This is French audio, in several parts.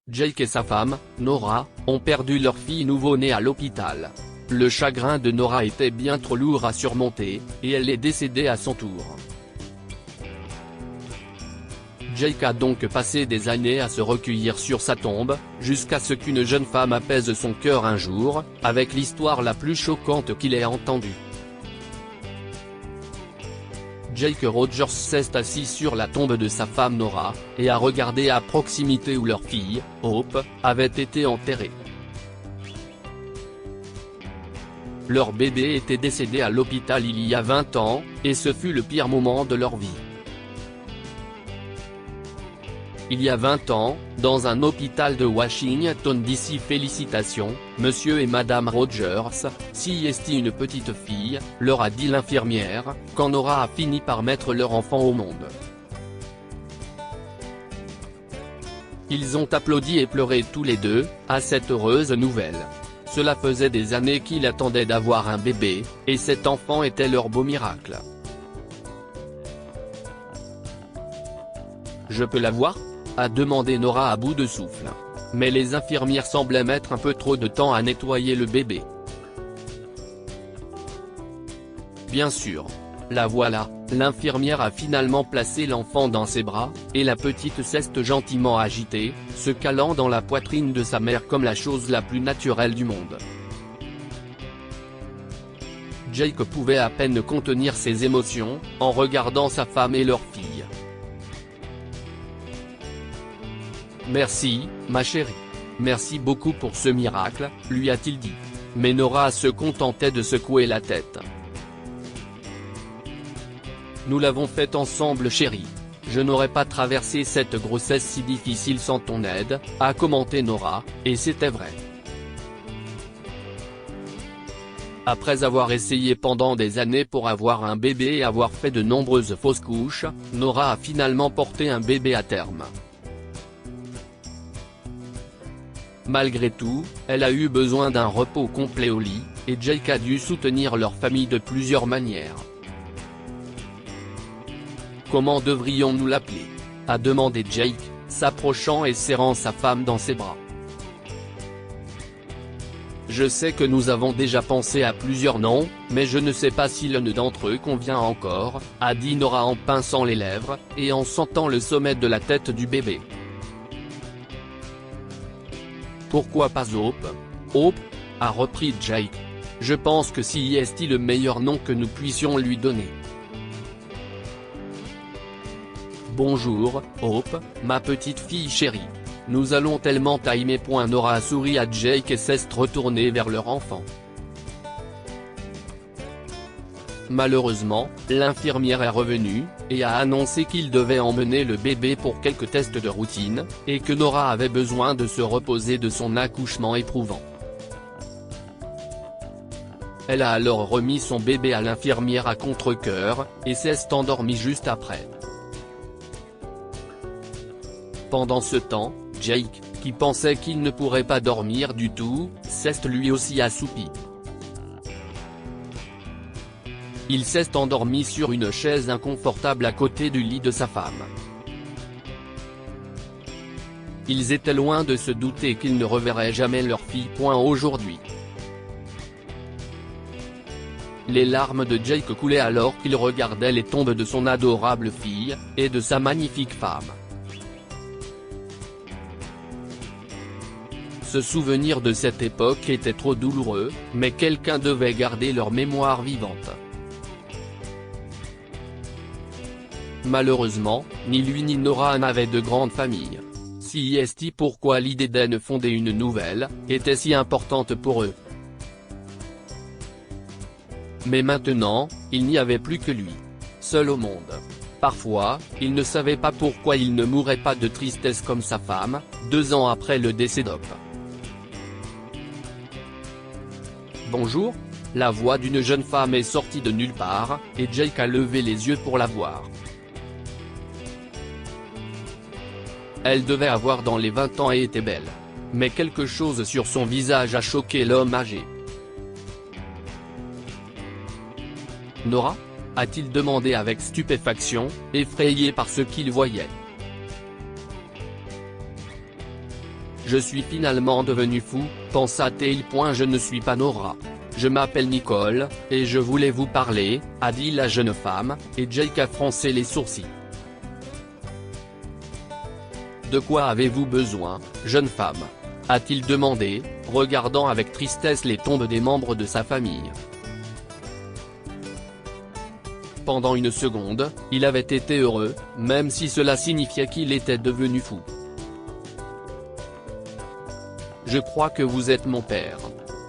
Jake et sa femme, Nora, ont perdu leur fille nouveau-née à l'hôpital. Le chagrin de Nora était bien trop lourd à surmonter, et elle est décédée à son tour. Jake a donc passé des années à se recueillir sur sa tombe, jusqu'à ce qu'une jeune femme apaise son cœur un jour, avec l'histoire la plus choquante qu'il ait entendue. Jake Rogers s'est assis sur la tombe de sa femme Nora, et a regardé à proximité où leur fille, Hope, avait été enterrée. Leur bébé était décédé à l'hôpital il y a 20 ans, et ce fut le pire moment de leur vie. Il y a 20 ans, dans un hôpital de Washington DC. Félicitations, monsieur et madame Rogers, si est une petite fille, leur a dit l'infirmière, quand Nora a fini par mettre leur enfant au monde. Ils ont applaudi et pleuré tous les deux, à cette heureuse nouvelle. Cela faisait des années qu'ils attendaient d'avoir un bébé, et cet enfant était leur beau miracle. Je peux la voir ? A demandé Nora à bout de souffle. Mais les infirmières semblaient mettre un peu trop de temps à nettoyer le bébé. Bien sûr. La voilà, l'infirmière a finalement placé l'enfant dans ses bras, et la petite s'est gentiment agitée, se calant dans la poitrine de sa mère comme la chose la plus naturelle du monde. Jake pouvait à peine contenir ses émotions, en regardant sa femme et leur fille. Merci, ma chérie. Merci beaucoup pour ce miracle, lui a-t-il dit. Mais Nora se contentait de secouer la tête. Nous l'avons fait ensemble chérie. Je n'aurais pas traversé cette grossesse si difficile sans ton aide, a commenté Nora, et c'était vrai. Après avoir essayé pendant des années pour avoir un bébé et avoir fait de nombreuses fausses couches, Nora a finalement porté un bébé à terme. Malgré tout, elle a eu besoin d'un repos complet au lit, et Jake a dû soutenir leur famille de plusieurs manières. Comment devrions-nous l'appeler ? A demandé Jake, s'approchant et serrant sa femme dans ses bras. Je sais que nous avons déjà pensé à plusieurs noms, mais je ne sais pas si l'un d'entre eux convient encore, a dit Nora en pinçant les lèvres, et en sentant le sommet de la tête du bébé. Pourquoi pas Hope ? Hope ? A repris Jake. Je pense que si est le meilleur nom que nous puissions lui donner. Bonjour, Hope, ma petite fille chérie. Nous allons tellement t'aimer. Nora a souri à Jake et s'est retournée vers leur enfant. Malheureusement, l'infirmière est revenue, et a annoncé qu'il devait emmener le bébé pour quelques tests de routine, et que Nora avait besoin de se reposer de son accouchement éprouvant. Elle a alors remis son bébé à l'infirmière à contre-cœur, et s'est endormie juste après. Pendant ce temps, Jake, qui pensait qu'il ne pourrait pas dormir du tout, s'est lui aussi assoupi. Il s'est endormi sur une chaise inconfortable à côté du lit de sa femme. Ils étaient loin de se douter qu'ils ne reverraient jamais leur fille. Aujourd'hui. Les larmes de Jake coulaient alors qu'il regardait les tombes de son adorable fille, et de sa magnifique femme. Ce souvenir de cette époque était trop douloureux, mais quelqu'un devait garder leur mémoire vivante. Malheureusement, ni lui ni Nora n'avaient de grande famille. Si est pourquoi l'idée d'en fonder une nouvelle, était si importante pour eux. Mais maintenant, il n'y avait plus que lui. Seul au monde. Parfois, il ne savait pas pourquoi il ne mourait pas de tristesse comme sa femme, 2 ans après le décès d'Hope. Bonjour ? La voix d'une jeune femme est sortie de nulle part, et Jake a levé les yeux pour la voir. Elle devait avoir dans les 20 ans et était belle. Mais quelque chose sur son visage a choqué l'homme âgé. Nora ? A-t-il demandé avec stupéfaction, effrayé par ce qu'il voyait. Je suis finalement devenu fou, pensa-t-il. Je ne suis pas Nora. Je m'appelle Nicole, et je voulais vous parler, a dit la jeune femme, et Jake a froncé les sourcils. De quoi avez-vous besoin, jeune femme ? A-t-il demandé, regardant avec tristesse les tombes des membres de sa famille. Pendant une seconde, il avait été heureux, même si cela signifiait qu'il était devenu fou. Je crois que vous êtes mon père.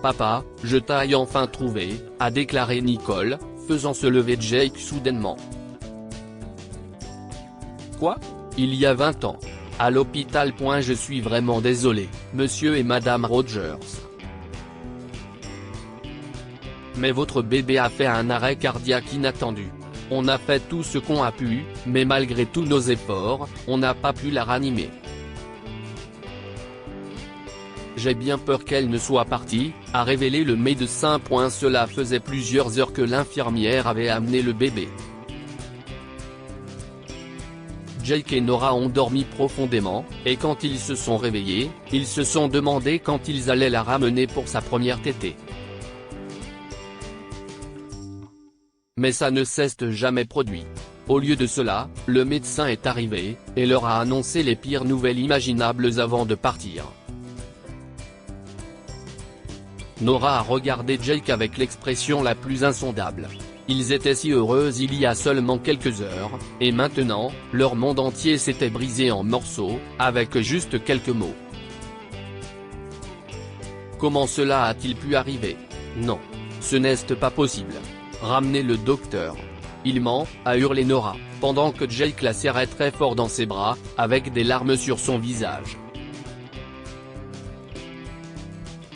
Papa, je t'ai enfin trouvé, a déclaré Nicole, faisant se lever Jake soudainement. Quoi ? Il y a 20 ans. À l'hôpital. Je suis vraiment désolé, monsieur et madame Rogers. Mais votre bébé a fait un arrêt cardiaque inattendu. On a fait tout ce qu'on a pu, mais malgré tous nos efforts, on n'a pas pu la ranimer. J'ai bien peur qu'elle ne soit partie, a révélé le médecin. Cela faisait plusieurs heures que l'infirmière avait amené le bébé. Jake et Nora ont dormi profondément, et quand ils se sont réveillés, ils se sont demandé quand ils allaient la ramener pour sa première tétée. Mais ça ne s'est jamais produit. Au lieu de cela, le médecin est arrivé, et leur a annoncé les pires nouvelles imaginables avant de partir. Nora a regardé Jake avec l'expression la plus insondable. Ils étaient si heureux il y a seulement quelques heures, et maintenant, leur monde entier s'était brisé en morceaux, avec juste quelques mots. Comment cela a-t-il pu arriver ? Non. Ce n'est pas possible. Ramenez le docteur. Il ment, a hurlé Nora, pendant que Jake la serrait très fort dans ses bras, avec des larmes sur son visage.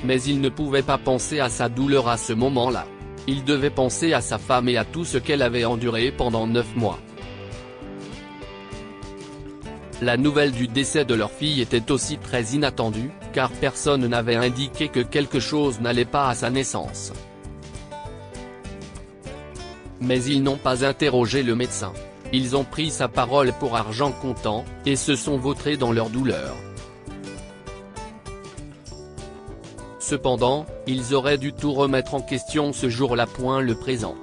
Mais il ne pouvait pas penser à sa douleur à ce moment-là. Il devait penser à sa femme et à tout ce qu'elle avait enduré pendant 9 mois. La nouvelle du décès de leur fille était aussi très inattendue, car personne n'avait indiqué que quelque chose n'allait pas à sa naissance. Mais ils n'ont pas interrogé le médecin. Ils ont pris sa parole pour argent comptant, et se sont vautrés dans leur douleur. Cependant, ils auraient dû tout remettre en question ce jour-là. Le présent.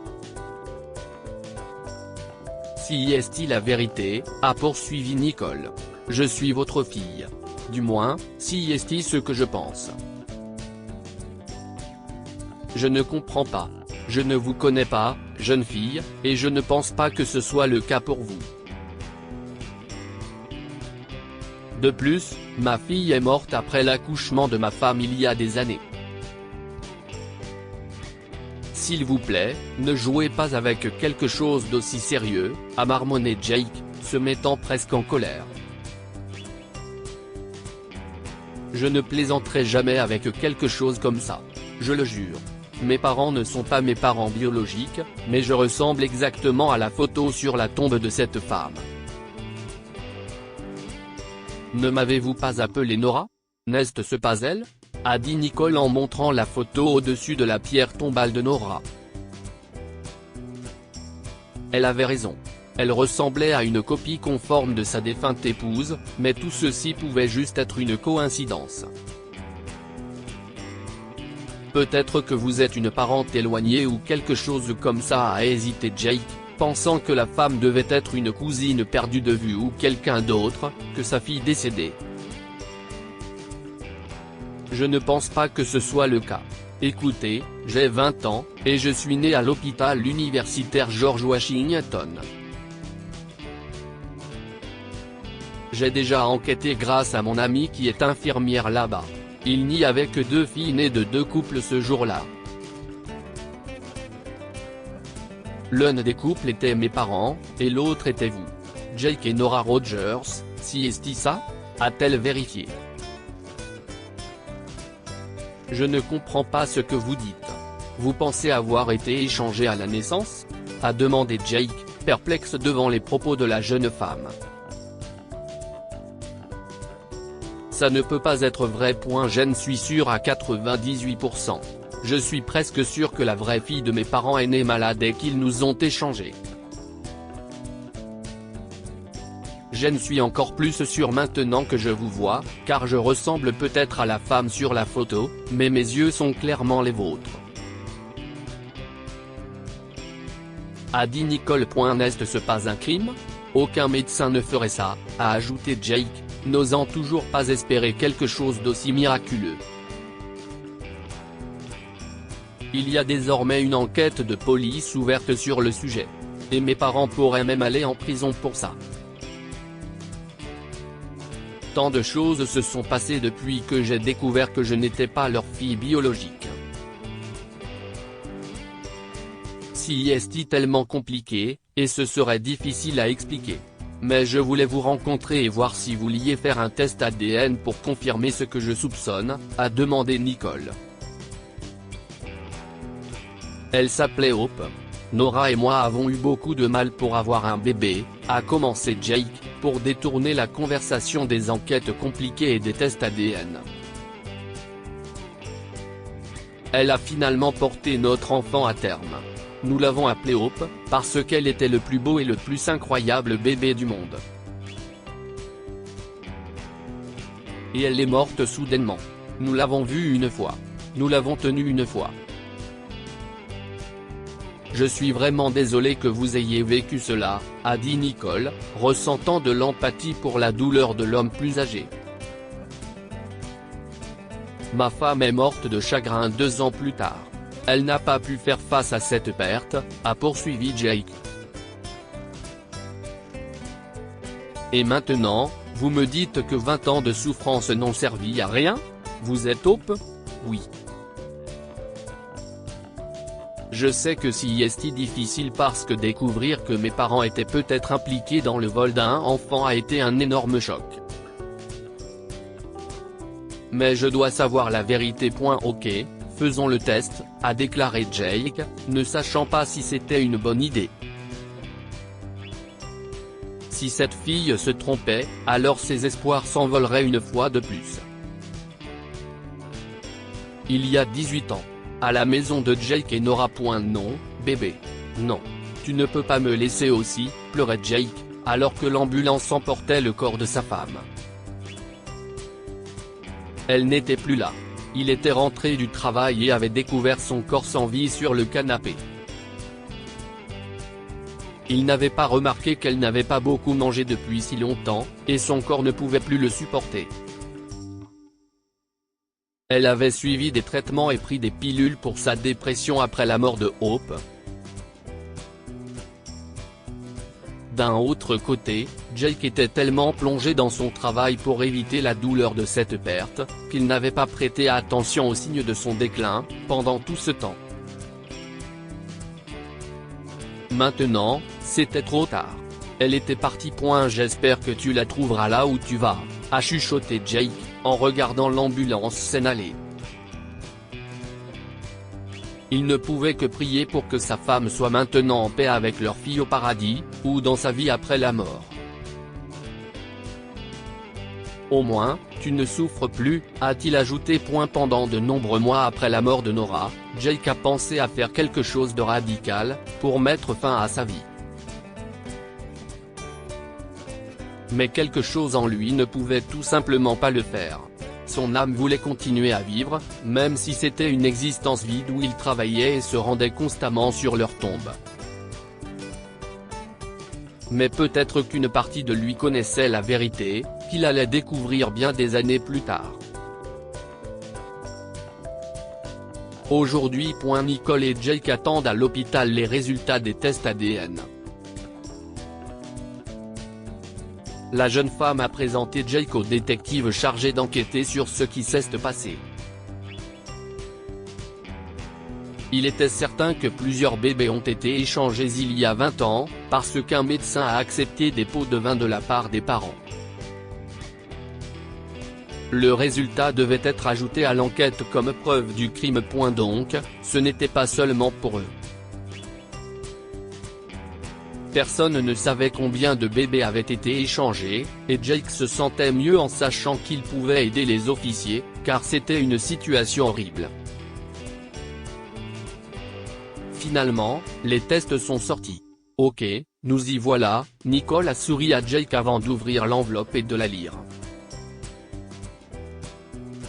Si est-il la vérité, a poursuivi Nicole. Je suis votre fille. Du moins, si est-il ce que je pense. Je ne comprends pas. Je ne vous connais pas, jeune fille, et je ne pense pas que ce soit le cas pour vous. De plus, ma fille est morte après l'accouchement de ma femme il y a des années. S'il vous plaît, ne jouez pas avec quelque chose d'aussi sérieux, a marmonné Jake, se mettant presque en colère. Je ne plaisanterai jamais avec quelque chose comme ça. Je le jure. Mes parents ne sont pas mes parents biologiques, mais je ressemble exactement à la photo sur la tombe de cette femme. Ne m'avez-vous pas appelé Nora ? N'est-ce pas elle ? A dit Nicole en montrant la photo au-dessus de la pierre tombale de Nora. Elle avait raison. Elle ressemblait à une copie conforme de sa défunte épouse, mais tout ceci pouvait juste être une coïncidence. Peut-être que vous êtes une parente éloignée ou quelque chose comme ça, a hésité Jake, pensant que la femme devait être une cousine perdue de vue ou quelqu'un d'autre, que sa fille décédée. Je ne pense pas que ce soit le cas. Écoutez, j'ai 20 ans, et je suis né à l'hôpital universitaire George Washington. J'ai déjà enquêté grâce à mon amie qui est infirmière là-bas. Il n'y avait que 2 filles nées de 2 couples ce jour-là. L'un des couples était mes parents, et l'autre était vous. Jake et Nora Rogers, si est-il ça ? A-t-elle vérifié ? Je ne comprends pas ce que vous dites. Vous pensez avoir été échangé à la naissance ? A demandé Jake, perplexe devant les propos de la jeune femme. Ça ne peut pas être vrai. Je suis sûr à 98%. Je suis presque sûr que la vraie fille de mes parents est née malade et qu'ils nous ont échangés. Je suis encore plus sûr maintenant que je vous vois, car je ressemble peut-être à la femme sur la photo, mais mes yeux sont clairement les vôtres. A dit Nicole. N'est-ce pas un crime? Aucun médecin ne ferait ça, a ajouté Jake, n'osant toujours pas espérer quelque chose d'aussi miraculeux. Il y a désormais une enquête de police ouverte sur le sujet. Et mes parents pourraient même aller en prison pour ça. Tant de choses se sont passées depuis que j'ai découvert que je n'étais pas leur fille biologique. Si est tellement compliqué, et ce serait difficile à expliquer. Mais je voulais vous rencontrer et voir si vous vouliez faire un test ADN pour confirmer ce que je soupçonne, a demandé Nicole. Elle s'appelait Hope. Nora et moi avons eu beaucoup de mal pour avoir un bébé, a commencé Jake, pour détourner la conversation des enquêtes compliquées et des tests ADN. Elle a finalement porté notre enfant à terme. Nous l'avons appelée Hope, parce qu'elle était le plus beau et le plus incroyable bébé du monde. Et elle est morte soudainement. Nous l'avons vue une fois. Nous l'avons tenue une fois. Je suis vraiment désolé que vous ayez vécu cela, a dit Nicole, ressentant de l'empathie pour la douleur de l'homme plus âgé. Ma femme est morte de chagrin 2 ans plus tard. Elle n'a pas pu faire face à cette perte, a poursuivi Jake. Et maintenant, vous me dites que 20 ans de souffrance n'ont servi à rien? Vous êtes Hope? Oui. Je sais que c'est difficile parce que découvrir que mes parents étaient peut-être impliqués dans le vol d'un enfant a été un énorme choc. Mais je dois savoir la vérité. Ok, faisons le test, a déclaré Jake, ne sachant pas si c'était une bonne idée. Si cette fille se trompait, alors ses espoirs s'envoleraient une fois de plus. Il y a 18 ans. À la maison de Jake et Nora. Non, bébé. Non. Tu ne peux pas me laisser aussi, pleurait Jake, alors que l'ambulance emportait le corps de sa femme. Elle n'était plus là. Il était rentré du travail et avait découvert son corps sans vie sur le canapé. Il n'avait pas remarqué qu'elle n'avait pas beaucoup mangé depuis si longtemps, et son corps ne pouvait plus le supporter. Elle avait suivi des traitements et pris des pilules pour sa dépression après la mort de Hope. D'un autre côté, Jake était tellement plongé dans son travail pour éviter la douleur de cette perte, qu'il n'avait pas prêté attention aux signes de son déclin, pendant tout ce temps. Maintenant, c'était trop tard. Elle était partie. J'espère que tu la trouveras là où tu vas, a chuchoté Jake, en regardant l'ambulance s'en aller. Il ne pouvait que prier pour que sa femme soit maintenant en paix avec leur fille au paradis, ou dans sa vie après la mort. Au moins, tu ne souffres plus, a-t-il ajouté. Pendant de nombreux mois après la mort de Nora, Jake a pensé à faire quelque chose de radical, pour mettre fin à sa vie. Mais quelque chose en lui ne pouvait tout simplement pas le faire. Son âme voulait continuer à vivre, même si c'était une existence vide où il travaillait et se rendait constamment sur leur tombe. Mais peut-être qu'une partie de lui connaissait la vérité, qu'il allait découvrir bien des années plus tard. Aujourd'hui. Nicole et Jake attendent à l'hôpital les résultats des tests ADN. La jeune femme a présenté Jake au détective chargé d'enquêter sur ce qui s'est passé. Il était certain que plusieurs bébés ont été échangés il y a 20 ans, parce qu'un médecin a accepté des pots de vin de la part des parents. Le résultat devait être ajouté à l'enquête comme preuve du crime. Donc, ce n'était pas seulement pour eux. Personne ne savait combien de bébés avaient été échangés, et Jake se sentait mieux en sachant qu'il pouvait aider les officiers, car c'était une situation horrible. Finalement, les tests sont sortis. Ok, nous y voilà, Nicole a souri à Jake avant d'ouvrir l'enveloppe et de la lire.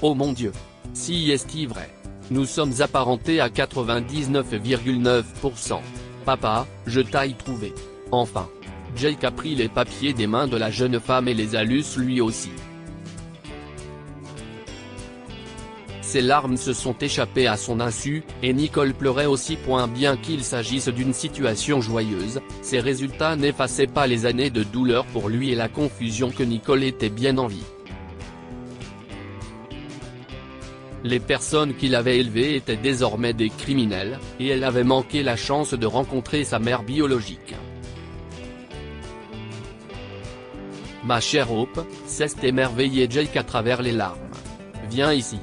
Oh mon Dieu. Si est-il vrai. Nous sommes apparentés à 99,9%. Papa, je t'ai trouvé. Enfin. Jake a pris les papiers des mains de la jeune femme et les a lus lui aussi. Ses larmes se sont échappées à son insu, et Nicole pleurait aussi. Bien qu'il s'agisse d'une situation joyeuse, ces résultats n'effaçaient pas les années de douleur pour lui et la confusion que Nicole était bien en vie. Les personnes qu'il avait élevées étaient désormais des criminels, et elle avait manqué la chance de rencontrer sa mère biologique. Ma chère Hope, s'est émerveillé Jake à travers les larmes. Viens ici.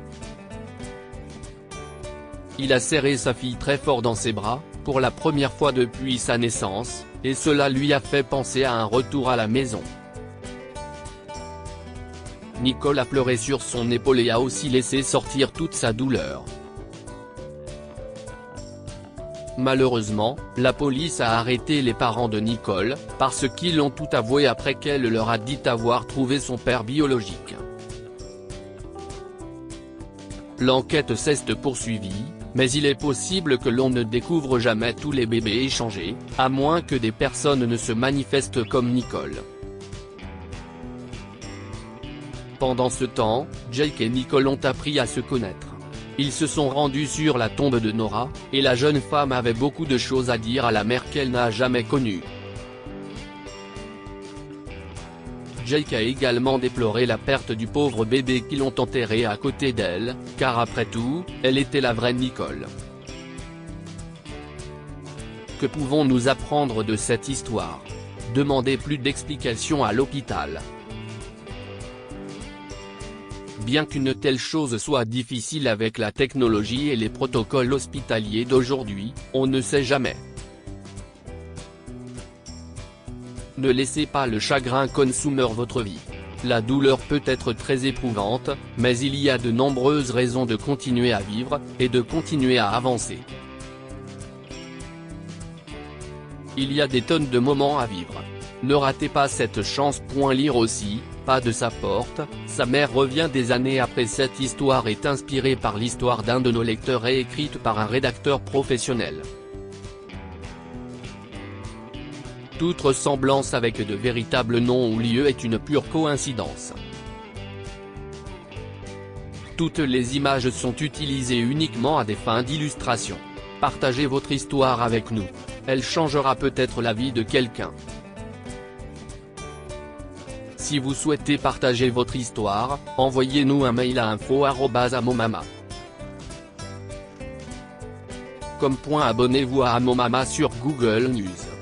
Il a serré sa fille très fort dans ses bras, pour la première fois depuis sa naissance, et cela lui a fait penser à un retour à la maison. Nicole a pleuré sur son épaule et a aussi laissé sortir toute sa douleur. Malheureusement, la police a arrêté les parents de Nicole, parce qu'ils ont tout avoué après qu'elle leur a dit avoir trouvé son père biologique. L'enquête s'est poursuivie, mais il est possible que l'on ne découvre jamais tous les bébés échangés, à moins que des personnes ne se manifestent comme Nicole. Pendant ce temps, Jake et Nicole ont appris à se connaître. Ils se sont rendus sur la tombe de Nora, et la jeune femme avait beaucoup de choses à dire à la mère qu'elle n'a jamais connue. Jake a également déploré la perte du pauvre bébé qu'ils ont enterré à côté d'elle, car après tout, elle était la vraie Nicole. Que pouvons-nous apprendre de cette histoire? Demandez plus d'explications à l'hôpital. Bien qu'une telle chose soit difficile avec la technologie et les protocoles hospitaliers d'aujourd'hui, on ne sait jamais. Ne laissez pas le chagrin consumer votre vie. La douleur peut être très éprouvante, mais il y a de nombreuses raisons de continuer à vivre, et de continuer à avancer. Il y a des tonnes de moments à vivre. Ne ratez pas cette chance. Lire aussi, pas de sa porte, sa mère revient des années après. Cette histoire est inspirée par l'histoire d'un de nos lecteurs et écrite par un rédacteur professionnel. Toute ressemblance avec de véritables noms ou lieux est une pure coïncidence. Toutes les images sont utilisées uniquement à des fins d'illustration. Partagez votre histoire avec nous. Elle changera peut-être la vie de quelqu'un. Si vous souhaitez partager votre histoire, envoyez-nous un mail à info@amomama.com. Abonnez-vous à Amomama sur Google News.